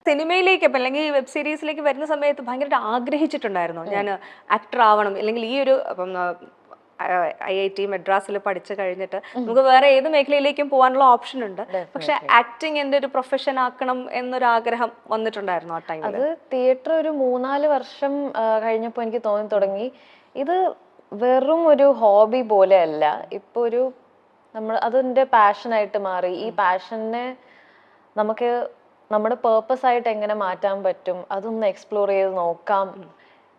സിനിമയിലേക്ക് അല്ലെങ്കിൽ വെബ് സീരീസിലേക്ക് വരുന്ന സമയത്ത് ഭയങ്കരമായിട്ട് ആഗ്രഹിച്ചിട്ടുണ്ടായിരുന്നു ഞാൻ ആക്ടർ ആവണം, അല്ലെങ്കിൽ ഈ ഒരു IIT മദ്രാസിൽ പഠിച്ചു കഴിഞ്ഞിട്ട് നമുക്ക് വേറെ ഏത് മേഖലയിലേക്കും പോകാനുള്ള ഓപ്ഷൻ ഉണ്ട്. പക്ഷെ ആക്ടിങ് എൻ്റെ ഒരു പ്രൊഫഷൻ ആക്കണം എന്നൊരു ആഗ്രഹം വന്നിട്ടുണ്ടായിരുന്നു ആ ടൈമിൽ. അത് തിയേറ്റർ ഒരു 3-4 വർഷം കഴിഞ്ഞപ്പോൾ എനിക്ക് തോന്നി തുടങ്ങി ഇത് വെറും ഒരു ഹോബി പോലെയല്ല, ഇപ്പൊ ഒരു നമ്മൾ അതെന്റെ പാഷനായിട്ട് മാറി. ഈ പാഷനെ നമുക്ക് നമ്മുടെ പേർപ്പസ് ആയിട്ട് എങ്ങനെ മാറ്റാൻ പറ്റും, അതൊന്ന് എക്സ്പ്ലോർ ചെയ്ത് നോക്കാം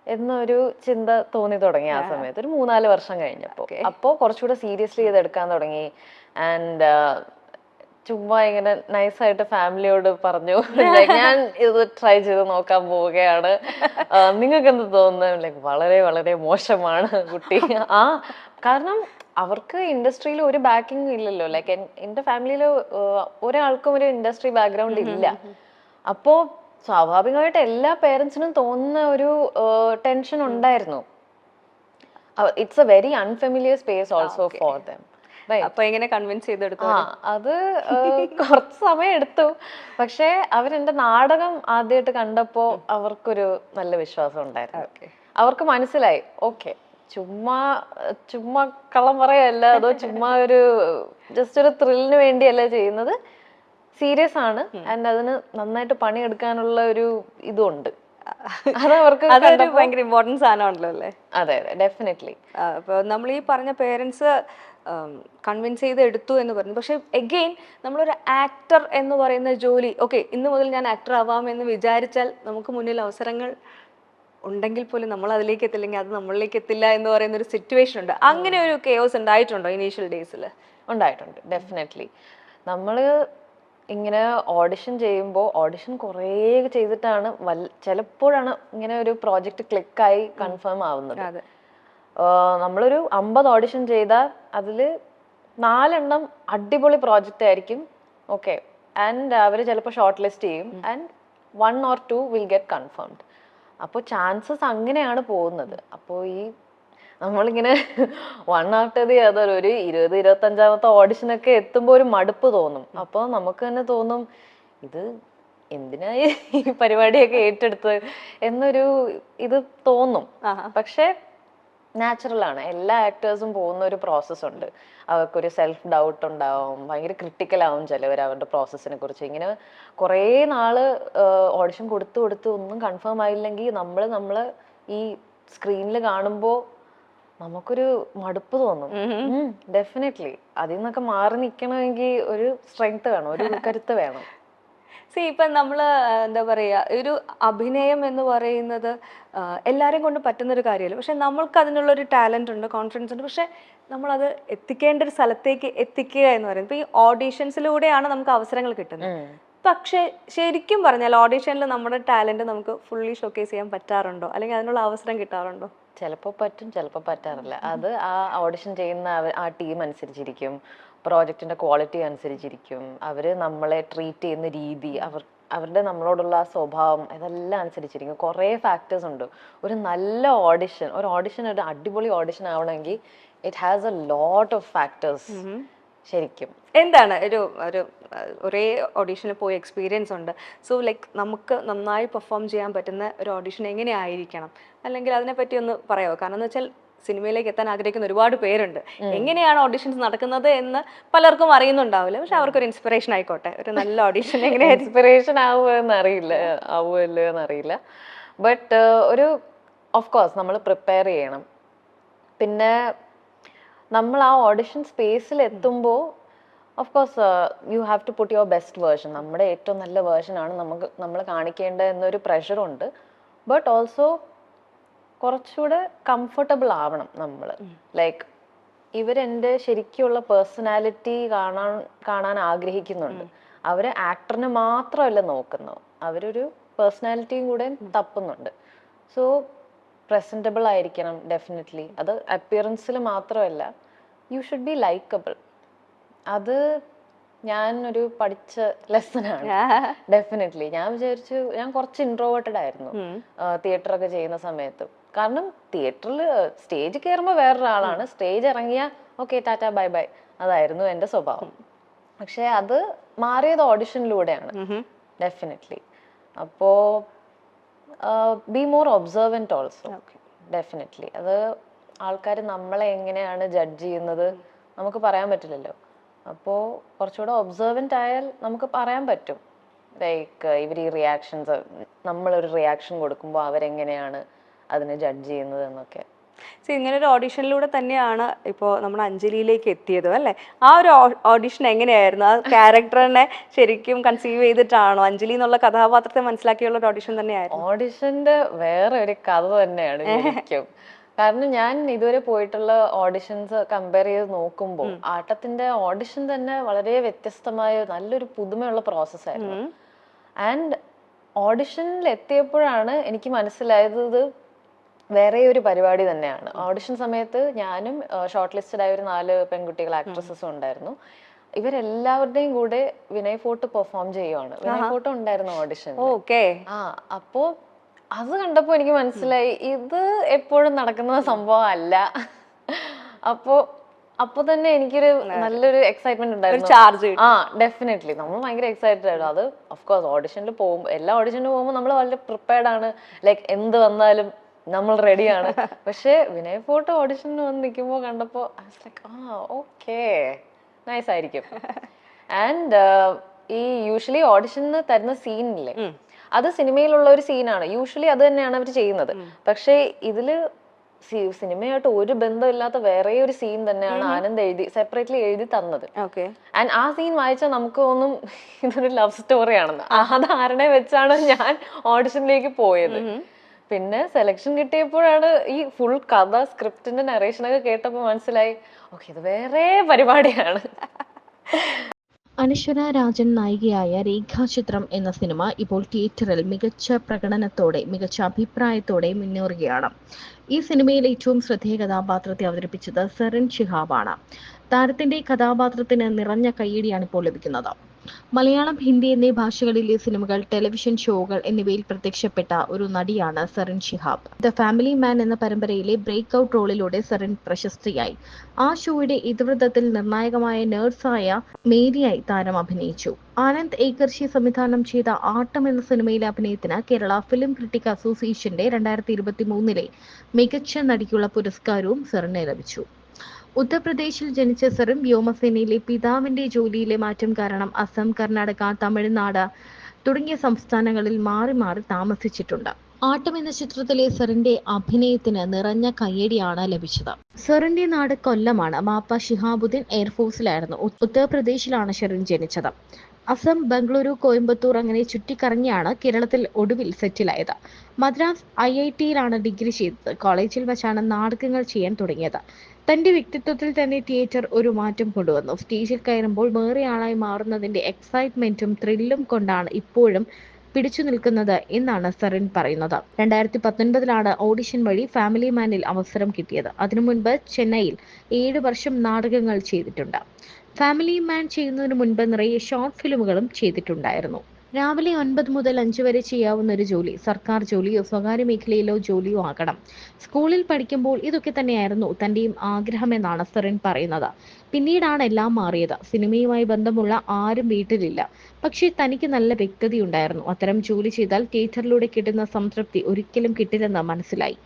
എന്നൊരു ചിന്ത തോന്നി തുടങ്ങി ആ സമയത്ത്, ഒരു 3-4 വർഷം കഴിഞ്ഞപ്പോ. അപ്പോ കുറച്ചുകൂടെ സീരിയസ്ലി ചെയ്തെടുക്കാൻ തുടങ്ങി. ആൻഡ് ചുമ്മാ ഇങ്ങനെ നൈസായിട്ട് ഫാമിലിയോട് പറഞ്ഞു ഞാൻ ഇത് ട്രൈ ചെയ്ത് നോക്കാൻ പോവുകയാണ്, നിങ്ങൾക്ക് എന്ത് തോന്നുന്നു? ലൈക്ക് വളരെ വളരെ മോശമാണ് കുട്ടി. കാരണം അവർക്ക് ഇൻഡസ്ട്രിയിൽ ഒരു ബാക്കിംഗ് ഇല്ലല്ലോ. ലൈക്ക് എന്റെ ഫാമിലിയിൽ ഒരാൾക്കും ഒരു ഇൻഡസ്ട്രി ബാക്ക്ഗ്രൗണ്ട് ഇല്ല. അപ്പോ സ്വാഭാവികമായിട്ട് എല്ലാ പേരൻസിനും തോന്നുന്ന ഒരു ടെൻഷൻ ഉണ്ടായിരുന്നു. It's A very unfamiliar space also for them. അപ്പൊ എങ്ങനെ കൺവിൻസ് ചെയ്തെടുത്തു? അത് കുറച്ച് സമയം എടുത്തു. പക്ഷെ അവരെന്റെ നാടകം ആദ്യമായിട്ട് കണ്ടപ്പോ അവർക്കൊരു നല്ല വിശ്വാസം ഉണ്ടായിരുന്നു. അവർക്ക് മനസ്സിലായി, ഓക്കെ ചുമ്മാ ചുമ്മാ കള്ളം പറയല്ല, അതോ ചുമ്മാ ഒരു ജസ്റ്റ് ഒരു ത്രില്ലിന് വേണ്ടിയല്ല ചെയ്യുന്നത്, സീരിയസ് ആണ്. ആൻഡ് അതിന് നന്നായിട്ട് പണിയെടുക്കാനുള്ള ഒരു ഇതുണ്ട്. അതവർക്ക് ഭയങ്കര ഇമ്പോർട്ടൻസ് സാധനമാണല്ലോ അല്ലേ? അതെ അതെ, ഡെഫിനറ്റ്ലി. അപ്പൊ നമ്മൾ ഈ പറഞ്ഞ പേരൻസ് കൺവിൻസ് ചെയ്ത് എടുത്തു എന്ന് പറഞ്ഞു. പക്ഷെ എഗെയിൻ നമ്മളൊരു ആക്ടർ എന്ന് പറയുന്ന ജോലി, ഓക്കെ ഇന്ന് മുതൽ ഞാൻ ആക്ടർ ആവാം എന്ന് വിചാരിച്ചാൽ നമുക്ക് മുന്നിൽ അവസരങ്ങൾ ഉണ്ടെങ്കിൽ പോലും നമ്മൾ അതിലേക്ക് എത്തില്ലെങ്കിൽ അത് നമ്മളിലേക്ക് എത്തില്ല എന്ന് പറയുന്ന ഒരു സിറ്റുവേഷൻ ഉണ്ട്. അങ്ങനെ ഒരു കെയോസ് ഉണ്ടായിട്ടുണ്ടോ ഇനീഷ്യൽ ഡേയ്സിൽ? ഉണ്ടായിട്ടുണ്ട്, ഡെഫിനറ്റ്ലി. നമ്മള് ഇങ്ങനെ ഓഡിഷൻ ചെയ്യുമ്പോൾ ഓഡിഷൻ കുറേ ചെയ്തിട്ടാണ് ചിലപ്പോഴാണ് ഇങ്ങനെ ഒരു പ്രോജക്റ്റ് ക്ലിക്കായി കൺഫേം ആവുന്നത്. നമ്മളൊരു 50 ഓഡിഷൻ ചെയ്താൽ അതിൽ 4 എണ്ണം അടിപൊളി പ്രോജക്റ്റ് ആയിരിക്കും, ഓക്കെ, ആൻഡ് അവർ ചിലപ്പോൾ ഷോർട്ട് ലിസ്റ്റ് ചെയ്യും, and 1 or 2 will get confirmed. അപ്പോൾ ചാൻസസ് അങ്ങനെയാണ് പോകുന്നത്. അപ്പോൾ ഈ നമ്മളിങ്ങനെ 1 after the other ഒരു 20-25ാമത്തെ ഓഡിഷനൊക്കെ എത്തുമ്പോൾ ഒരു മടുപ്പ് തോന്നും. അപ്പോൾ നമുക്ക് തന്നെ തോന്നും, ഇത് എന്തിനാ ഈ പരിപാടിയൊക്കെ ഏറ്റെടുത്ത് എന്നൊരു ഇത് തോന്നും. പക്ഷെ നാച്ചുറൽ ആണ്, എല്ലാ ആക്ടേഴ്സും പോകുന്ന ഒരു പ്രോസസ് ഉണ്ട്. അവർക്കൊരു സെൽഫ് ഡൗട്ട് ഉണ്ടാവും, ഭയങ്കര ക്രിട്ടിക്കൽ ആവും ചിലവർ അവരുടെ പ്രോസസ്സിനെ കുറിച്ച്. ഇങ്ങനെ കുറേ നാള് ഓഡിഷൻ കൊടുത്ത് ഒന്നും കൺഫേം ആയില്ലെങ്കിൽ നമ്മള് ഈ സ്ക്രീനിൽ കാണുമ്പോൾ നമുക്കൊരു മടുപ്പ് തോന്നും. ഡെഫിനറ്റ്ലി അതിൽ നിന്നൊക്കെ മാറി നിൽക്കണമെങ്കിൽ ഒരു സ്ട്രെങ്ത് വേണം, ഒരു കരുത്ത് വേണം. ഇപ്പം നമ്മൾ എന്താ പറയുക, ഒരു അഭിനയം എന്ന് പറയുന്നത് എല്ലാവരെയും കൊണ്ട് പറ്റുന്നൊരു കാര്യമല്ല. പക്ഷെ നമ്മൾക്ക് അതിനുള്ളൊരു ടാലൻ്റ് ഉണ്ട്, കോൺഫിഡൻസ് ഉണ്ട്. പക്ഷെ നമ്മളത് എത്തിക്കേണ്ട ഒരു സ്ഥലത്തേക്ക് എത്തിക്കുക എന്ന് പറയുന്നത് ഇപ്പോൾ ഈ ഓഡീഷൻസിലൂടെയാണ് നമുക്ക് അവസരങ്ങൾ കിട്ടുന്നത്. പക്ഷെ ശരിക്കും പറഞ്ഞാൽ ഓഡീഷനിൽ നമ്മുടെ ടാലന്റ് നമുക്ക് ഫുള്ളി ഷോക്കേസ് ചെയ്യാൻ പറ്റാറുണ്ടോ, അല്ലെങ്കിൽ അതിനുള്ള അവസരം കിട്ടാറുണ്ടോ? ചിലപ്പോൾ പറ്റും, ചിലപ്പോൾ പറ്റാറില്ല. അത് ആ ഓഡിഷൻ ചെയ്യുന്ന ആ ടീം അനുസരിച്ചിരിക്കും, പ്രോജക്റ്റിന്റെ ക്വാളിറ്റി അനുസരിച്ചിരിക്കും, അവര് നമ്മളെ ട്രീറ്റ് ചെയ്യുന്ന രീതി, അവരുടെ നമ്മളോടുള്ള സ്വഭാവം, ഇതെല്ലാം അനുസരിച്ചിരിക്കും. കുറേ ഫാക്ടേഴ്സ് ഉണ്ട്. ഒരു നല്ല ഓഡിഷൻ, ഒരു അടിപൊളി ഓഡിഷൻ ആവണമെങ്കിൽ it has a lot of factors. ശരിക്കും എന്താണ് ഒരേ ഓഡീഷനിൽ പോയി എക്സ്പീരിയൻസ് ഉണ്ട്. സോ ലൈക്ക് നമുക്ക് നന്നായി പെർഫോം ചെയ്യാൻ പറ്റുന്ന ഒരു ഓഡീഷൻ എങ്ങനെയായിരിക്കണം, അല്ലെങ്കിൽ അതിനെപ്പറ്റി ഒന്ന് പറയാമോ? കാരണം എന്ന് വെച്ചാൽ സിനിമയിലേക്ക് എത്താൻ ആഗ്രഹിക്കുന്ന ഒരുപാട് പേരുണ്ട്. എങ്ങനെയാണ് ഓഡീഷൻസ് നടക്കുന്നത് എന്ന് പലർക്കും അറിയുന്നുണ്ടാവില്ല. പക്ഷെ അവർക്കൊരു ഇൻസ്പിറേഷൻ ആയിക്കോട്ടെ, ഒരു നല്ല ഓഡീഷൻ എങ്ങനെ ഇൻസ്പിറേഷൻ ആവുമല്ലോ എന്നറിയില്ല. ബട്ട് ഒരു ഓഫ് കോഴ്സ് നമ്മൾ പ്രിപ്പയർ ചെയ്യണം. പിന്നെ നമ്മൾ ആ ഓഡിഷൻ സ്പേസിൽ എത്തുമ്പോൾ of course you have to put your best version. നമ്മുടെ ഏറ്റവും നല്ല വേർഷനാണ് നമ്മൾ കാണിക്കേണ്ടത് എന്നൊരു പ്രഷറുണ്ട്. ബട്ട് ഓൾസോ കുറച്ചുകൂടെ കംഫർട്ടബിൾ ആവണം നമ്മൾ. ലൈക്ക് ഇവരെൻ്റെ ശരിക്കുള്ള പേഴ്സണാലിറ്റി കാണാൻ ആഗ്രഹിക്കുന്നുണ്ട്. അവര് ആക്ടറിനെ മാത്രമല്ല നോക്കുന്നു, അവരൊരു പേഴ്സണാലിറ്റിയും കൂടെ തപ്പുന്നുണ്ട്. സോ പ്രസന്റബിൾ ആയിരിക്കണം ഡെഫിനറ്റ്ലി. അത് അപ്പിയറൻസിൽ മാത്രമല്ല, യു ഷുഡ് ബി ലൈക്കബിൾ. അത് ഞാൻ ഒരു പഠിച്ച ലെസനാണ് ഡെഫിനറ്റ്ലി. ഞാൻ വിചാരിച്ചു, ഞാൻ കുറച്ച് ഇൻട്രോവേർട്ടഡ് ആയിരുന്നു തിയേറ്ററൊക്കെ ചെയ്യുന്ന സമയത്ത്. കാരണം തിയേറ്ററിൽ സ്റ്റേജ് കയറുമ്പോൾ വേറൊരാളാണ്, സ്റ്റേജ് ഇറങ്ങിയ ഓക്കെ ടാറ്റ ബൈ ബൈ, അതായിരുന്നു എൻ്റെ സ്വഭാവം. പക്ഷെ അത് മാറിയത് ഓഡിഷനിലൂടെയാണ് ഡെഫിനറ്റ്ലി. അപ്പോൾ be more ഒബ്സർവൻറ്റ് also. Okay. Definitely അത് ആൾക്കാർ നമ്മളെ എങ്ങനെയാണ് ജഡ്ജ് ചെയ്യുന്നത് നമുക്ക് പറയാൻ പറ്റില്ലല്ലോ. അപ്പോൾ കുറച്ചുകൂടെ ഒബ്സർവൻ്റ് ആയാൽ നമുക്ക് പറയാൻ പറ്റും, ലൈക്ക് ഇവർ ഈ റിയാക്ഷൻസ്, നമ്മളൊരു റിയാക്ഷൻ കൊടുക്കുമ്പോൾ അവരെങ്ങനെയാണ് അതിനെ ജഡ്ജ് ചെയ്യുന്നത് എന്നൊക്കെ. ഇങ്ങനെ ഒരു ഓഡിഷനിലൂടെ തന്നെയാണ് ഇപ്പോൾ നമ്മൾ അഞ്ജലിയിലേക്ക് എത്തിയത് അല്ലേ? ആ ഒരു ഓഡിഷൻ എങ്ങനെയായിരുന്നു? ആ ക്യാരക്ടറിനെ ശരിക്കും കൺസീവ് ചെയ്തിട്ടാണോ, അഞ്ജലി എന്നുള്ള കഥാപാത്രത്തെ മനസ്സിലാക്കിയുള്ള ഒരു ഓഡിഷൻ തന്നെയായിരുന്നു? ഓഡിഷന്റെ വേറെ ഒരു കഥ തന്നെയാണ് ശരിക്കും. കാരണം ഞാൻ ഇതുവരെ പോയിട്ടുള്ള ഓഡിഷൻസ് കമ്പയർ ചെയ്ത് നോക്കുമ്പോൾ ആട്ടത്തിന്റെ ഓഡിഷൻ തന്നെ വളരെ വ്യത്യസ്തമായ നല്ലൊരു പുതുമയുള്ള പ്രോസസ്സായിരുന്നു. ആൻഡ് ഓഡിഷനിൽ എത്തിയപ്പോഴാണ് എനിക്ക് മനസ്സിലായത് ഇത് വേറെ ഒരു പരിപാടി തന്നെയാണ്. ഓഡിഷൻ സമയത്ത് ഞാനും ഷോർട്ട് ലിസ്റ്റഡ് ആയ ഒരു 4 പെൺകുട്ടികൾ ആക്ട്രസസും ഉണ്ടായിരുന്നു. ഇവരെല്ലാവരുടെയും കൂടെ വിനയ് ഫോർട്ട് പെർഫോം ചെയ്യുവാണ്. വിനയ് ഫോർട്ട് ഉണ്ടായിരുന്നു ഓഡിഷൻ. അപ്പോ അത് കണ്ടപ്പോ എനിക്ക് മനസ്സിലായി ഇത് എപ്പോഴും നടക്കുന്ന സംഭവം അല്ല. അപ്പൊ തന്നെ എനിക്കൊരു നല്ലൊരു എക്സൈറ്റ്മെന്റ് ഉണ്ടായിരുന്നു. ഡെഫിനറ്റ്ലി നമ്മൾ ഭയങ്കര എക്സൈറ്റഡ് ആയിരുന്നു. അത് ഓഫ്കോഴ്സ് ഓഡിഷനിൽ പോകുമ്പോൾ, എല്ലാ ഓഡിഷനിൽ പോകുമ്പോൾ നമ്മൾ വളരെ പ്രിപ്പയർഡ് ആണ്, ലൈക്ക് എന്ത് വന്നാലും നമ്മൾ റെഡിയാണ്. പക്ഷെ വിനയ് ഫോർട്ട് ഓഡിഷന് വന്ന് നിൽക്കുമ്പോൾ കണ്ടപ്പോ ഓക്കെ നൈസ് ആയിരിക്കും. ആൻഡ് ഈ യൂഷ്വലി ഓഡിഷന് തരുന്ന സീനില്ലേ, അത് സിനിമയിലുള്ള ഒരു സീനാണ്. യൂഷ്വലി അത് തന്നെയാണ് അവർ ചെയ്യുന്നത്. പക്ഷെ ഇതില് സിനിമയായിട്ട് ഒരു ബന്ധമില്ലാത്ത വേറെ ഒരു സീൻ തന്നെയാണ് ആനന്ദ് സെപ്പറേറ്റ്ലി എഴുതി തന്നത്. ആൻഡ് ആ സീൻ വായിച്ചാൽ നമുക്ക് തോന്നും ഇതൊരു ലവ് സ്റ്റോറിയാണെന്ന്. അത് ആരുടെ വെച്ചാണ് ഞാൻ ഓഡിഷനിലേക്ക് പോയത്. പിന്നെ സെലക്ഷൻ കിട്ടിയപ്പോഴാണ് ഈ ഫുൾ കഥ, സ്ക്രിപ്റ്റിന്റെ നറേഷനൊക്കെ കേട്ടപ്പോൾ മനസ്സിലായി ഓക്കെ ഇത് വേറെ പരിപാടിയാണ്. അനശ്വര രാജൻ നായികയായ രേഖാചിത്രം എന്ന സിനിമ ഇപ്പോൾ തിയേറ്ററിൽ മികച്ച പ്രകടനത്തോടെ, മികച്ച അഭിപ്രായത്തോടെ മുന്നേറുകയാണ്. ഈ സിനിമയിൽ ഏറ്റവും ശ്രദ്ധേയ കഥാപാത്രത്തെ അവതരിപ്പിച്ചത് സരൺ ശിഹാബാണ്. താരത്തിന്റെ കഥാപാത്രത്തിന് നിറഞ്ഞ കയ്യടിയാണ് ഇപ്പോൾ ലഭിക്കുന്നത്. മലയാളം, ഹിന്ദി എന്നീ ഭാഷകളിലെ സിനിമകൾ, ടെലിവിഷൻ ഷോകൾ എന്നിവയിൽ പ്രത്യക്ഷപ്പെട്ട ഒരു നടിയാണ് സരൺ ശിഹാബ്. ദ ഫാമിലി മാൻ എന്ന പരമ്പരയിലെ ബ്രേക്ക് ഔട്ട് റോളിലൂടെ സരൺ പ്രശസ്തിയായി. ആ ഷോയുടെ ഇതിവൃത്തത്തിൽ നിർണായകമായ നേഴ്സായ മേരിയായി താരം അഭിനയിച്ചു. ആനന്ദ് ഏകർഷി സംവിധാനം ചെയ്ത ആട്ടം എന്ന സിനിമയിലെ അഭിനയത്തിന് കേരള ഫിലിം ക്രിട്ടിക് അസോസിയേഷന്റെ 2023 മികച്ച നടിക്കുള്ള പുരസ്കാരവും സരണിന് ലഭിച്ചു. ഉത്തർപ്രദേശിൽ ജനിച്ച സരൺ വ്യോമസേനയിലെ പിതാവിന്റെ ജോലിയിലെ മാറ്റം കാരണം അസം, കർണാടക, തമിഴ്നാട് തുടങ്ങിയ സംസ്ഥാനങ്ങളിൽ മാറി മാറി താമസിച്ചിട്ടുണ്ട്. ആട്ടം എന്ന ചിത്രത്തിലെ സറിന്റെ അഭിനയത്തിന് നിറഞ്ഞ കയ്യടിയാണ് ലഭിച്ചത്. സറിന്റെ നാട് കൊല്ലമാണ്. മാപ്പ ഷിഹാബുദ്ദീൻ എയർഫോഴ്സിലായിരുന്നു. ഉത്തർപ്രദേശിലാണ് ഷെറിൻ ജനിച്ചത്. അസം, ബംഗളൂരു, കോയമ്പത്തൂർ അങ്ങനെ ചുറ്റിക്കറങ്ങിയാണ് കേരളത്തിൽ ഒടുവിൽ സെറ്റിലായത്. മദ്രാസ് IITയിലാണ് ഡിഗ്രി ചെയ്തത്. കോളേജിൽ വെച്ചാണ് നാടകങ്ങൾ ചെയ്യാൻ തുടങ്ങിയത്. തന്റെ വ്യക്തിത്വത്തിൽ തന്നെ തിയേറ്റർ ഒരു മാറ്റം കൊണ്ടുവന്നു. സ്റ്റേജിൽ കയറുമ്പോൾ വേറെ ആളായി മാറുന്നതിന്റെ എക്സൈറ്റ്മെന്റും ത്രില്ലും കൊണ്ടാണ് ഇപ്പോഴും പിടിച്ചു നിൽക്കുന്നത് എന്നാണ് സറിൻ പറയുന്നത്. 2019 ഓഡിഷൻ വഴി ഫാമിലി മാനിൽ അവസരം കിട്ടിയത്. അതിനു മുൻപ് ചെന്നൈയിൽ 7 വർഷം നാടകങ്ങൾ ചെയ്തിട്ടുണ്ട്. ഫാമിലി മാൻ ചെയ്യുന്നതിന് മുൻപ് നിറയെ ഷോർട്ട് ഫിലിമുകളും ചെയ്തിട്ടുണ്ടായിരുന്നു. രാവിലെ 9 മുതൽ 5 വരെ ചെയ്യാവുന്ന ഒരു ജോലി സർക്കാർ ജോലിയോ സ്വകാര്യ മേഖലയിലോ ജോലിയോ ആകണം. സ്കൂളിൽ പഠിക്കുമ്പോൾ ഇതൊക്കെ തന്നെയായിരുന്നു തന്റെയും ആഗ്രഹമെന്നാണ് സറിൻ പറയുന്നത്. പിന്നീടാണ് എല്ലാം മാറിയത്. സിനിമയുമായി ബന്ധമുള്ള ആരും വീട്ടിലില്ല. പക്ഷേ തനിക്ക് നല്ല വ്യക്തതയുണ്ടായിരുന്നു. അത്തരം ജോലി ചെയ്താൽ തിയേറ്ററിലൂടെ കിട്ടുന്ന സംതൃപ്തി ഒരിക്കലും കിട്ടില്ലെന്ന് മനസ്സിലായി.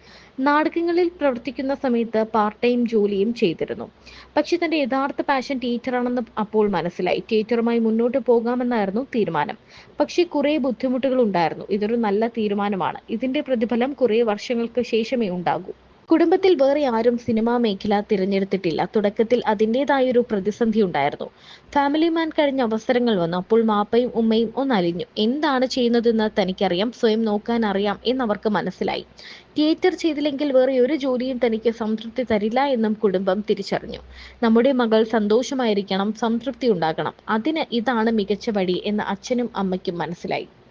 നാടകങ്ങളിൽ പ്രവർത്തിക്കുന്ന സമയത്ത് പാർട്ട് ടൈം ജോലിയും ചെയ്തിരുന്നു. പക്ഷെ തന്റെ യഥാർത്ഥ പാഷൻ തിയേറ്ററാണെന്ന് അപ്പോൾ മനസ്സിലായി. തിയേറ്ററുമായി മുന്നോട്ട് പോകാമെന്നായിരുന്നു തീരുമാനം. പക്ഷേ കുറെ ബുദ്ധിമുട്ടുകൾ ഉണ്ടായിരുന്നു. ഇതൊരു നല്ല തീരുമാനമാണ്. ഇതിന്റെ പ്രതിഫലം കുറെ വർഷങ്ങൾക്ക് ശേഷമേ ഉണ്ടാകൂ. കുടുംബത്തിൽ വേറെ ആരും സിനിമാ മേഖല തിരഞ്ഞെടുത്തിട്ടില്ല. തുടക്കത്തിൽ അതിൻ്റെതായൊരു പ്രതിസന്ധി ഉണ്ടായിരുന്നു. ഫാമിലി മാൻ കഴിഞ്ഞ അവസരങ്ങൾ വന്നു. അപ്പോൾ മാപ്പയും ഉമ്മയും ഒന്നലിഞ്ഞു. എന്താണ് ചെയ്യുന്നതെന്ന് തനിക്കറിയാം, സ്വയം നോക്കാൻ അറിയാം എന്നവർക്ക് മനസ്സിലായി. തിയേറ്റർ ചെയ്തില്ലെങ്കിൽ വേറെ ഒരു ജോലിയും തനിക്ക് സംതൃപ്തി തരില്ല എന്നും കുടുംബം തിരിച്ചറിഞ്ഞു. നമ്മുടെ മകൾ സന്തോഷമായിരിക്കണം, സംതൃപ്തി ഉണ്ടാകണം, അതിന് ഇതാണ് മികച്ച വഴി എന്ന് അച്ഛനും അമ്മയ്ക്കും മനസ്സിലായി.